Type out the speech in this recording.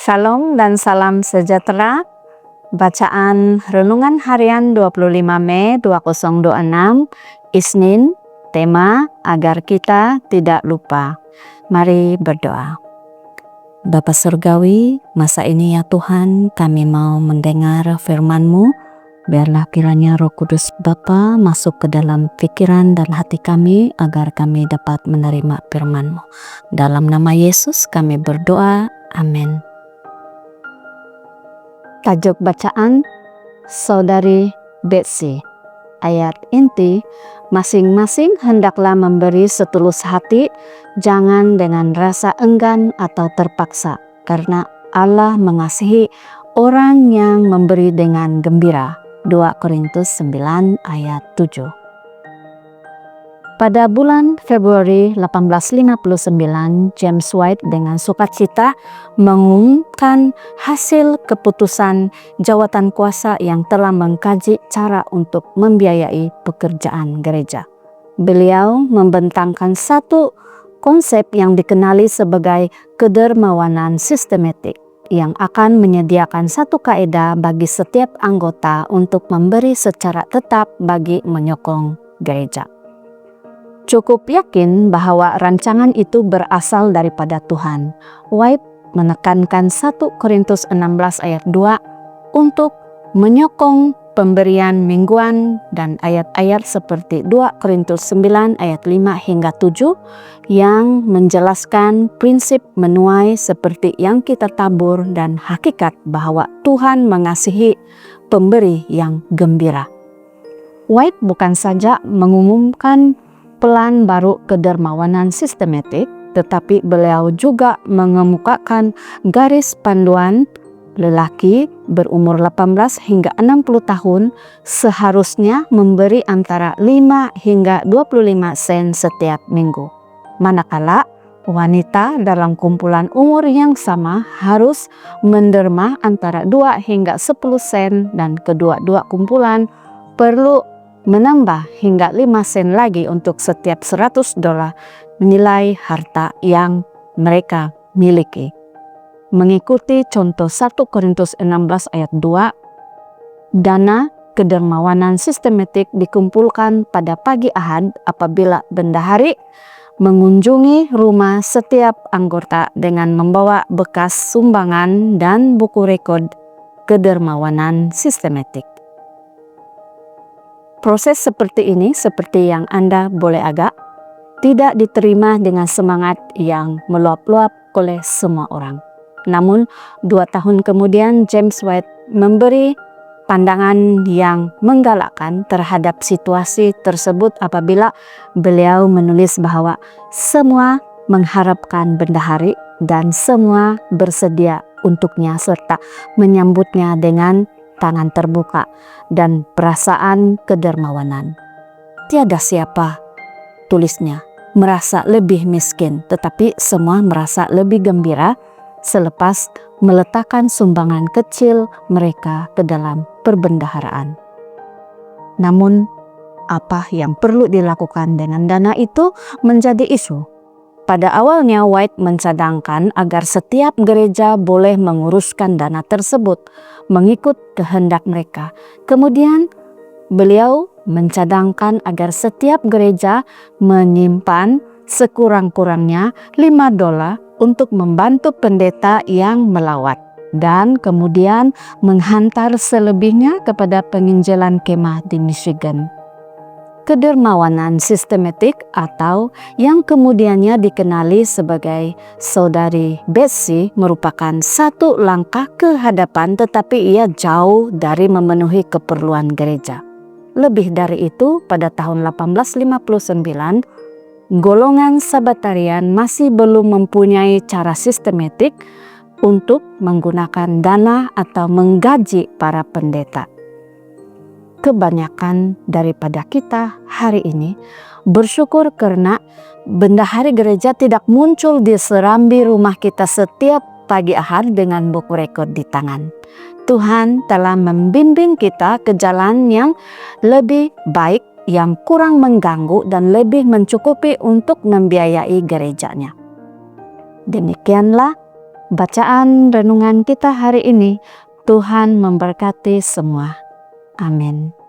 Shalom dan salam sejahtera. Bacaan Renungan Harian 25 Mei 2026, Isnin, tema agar kita tidak lupa. Mari berdoa. Bapa Surgawi, masa ini ya Tuhan, kami mau mendengar firman-Mu. Biarlah kiranya Roh Kudus Bapa masuk ke dalam pikiran dan hati kami agar kami dapat menerima firman-Mu. Dalam nama Yesus kami berdoa. Amin. Tajuk bacaan Saudari Betsy. Ayat inti, masing-masing hendaklah memberi setulus hati, jangan dengan rasa enggan atau terpaksa, karena Allah mengasihi orang yang memberi dengan gembira. 2 Korintus 9 ayat 7. Pada bulan Februari 1859, James White dengan sukacita mengumumkan hasil keputusan jawatan kuasa yang telah mengkaji cara untuk membiayai pekerjaan gereja. Beliau membentangkan satu konsep yang dikenali sebagai kedermawanan sistematik yang akan menyediakan satu kaidah bagi setiap anggota untuk memberi secara tetap bagi menyokong gereja. Cukup yakin bahwa rancangan itu berasal daripada Tuhan. White menekankan 1 Korintus 16 ayat 2 untuk menyokong pemberian mingguan dan ayat-ayat seperti 2 Korintus 9 ayat 5 hingga 7 yang menjelaskan prinsip menuai seperti yang kita tabur dan hakikat bahwa Tuhan mengasihi pemberi yang gembira. White bukan saja mengumumkan pelan baru kedermawanan sistematik, tetapi beliau juga mengemukakan garis panduan lelaki berumur 18 hingga 60 tahun seharusnya memberi antara 5 hingga 25 sen setiap minggu. Manakala wanita dalam kumpulan umur yang sama harus menderma antara 2 hingga 10 sen dan kedua-dua kumpulan perlu menambah hingga 5 sen lagi untuk setiap $100 nilai harta yang mereka miliki. Mengikuti contoh 1 Korintus 16 ayat 2, dana kedermawanan sistematik dikumpulkan pada pagi Ahad apabila bendahari mengunjungi rumah setiap anggota dengan membawa bekas sumbangan dan buku rekod kedermawanan sistematik. Proses seperti ini, seperti yang Anda boleh agak, tidak diterima dengan semangat yang meluap-luap oleh semua orang. Namun, 2 tahun kemudian James White memberi pandangan yang menggalakkan terhadap situasi tersebut apabila beliau menulis bahwa semua mengharapkan bendahari dan semua bersedia untuknya serta menyambutnya dengan tangan terbuka dan perasaan kedermawanan. Tiada siapa, tulisnya, merasa lebih miskin, tetapi semua merasa lebih gembira selepas meletakkan sumbangan kecil mereka ke dalam perbendaharaan. Namun, apa yang perlu dilakukan dengan dana itu menjadi isu. Pada awalnya White mencadangkan agar setiap gereja boleh menguruskan dana tersebut mengikut kehendak mereka. Kemudian beliau mencadangkan agar setiap gereja menyimpan sekurang-kurangnya $5 untuk membantu pendeta yang melawat dan kemudian menghantar selebihnya kepada penginjilan kemah di Michigan. Kedermawanan sistematik atau yang kemudiannya dikenali sebagai Saudari Betsy merupakan satu langkah ke hadapan, tetapi ia jauh dari memenuhi keperluan gereja. Lebih dari itu, pada tahun 1859, golongan Sabbatarian masih belum mempunyai cara sistematik untuk menggunakan dana atau menggaji para pendeta. Kebanyakan daripada kita hari ini bersyukur karena bendahari gereja tidak muncul di serambi rumah kita setiap pagi Ahad dengan buku rekod di tangan. Tuhan telah membimbing kita ke jalan yang lebih baik, yang kurang mengganggu dan lebih mencukupi untuk membiayai gerejanya. Demikianlah bacaan renungan kita hari ini. Tuhan memberkati semua. Amin.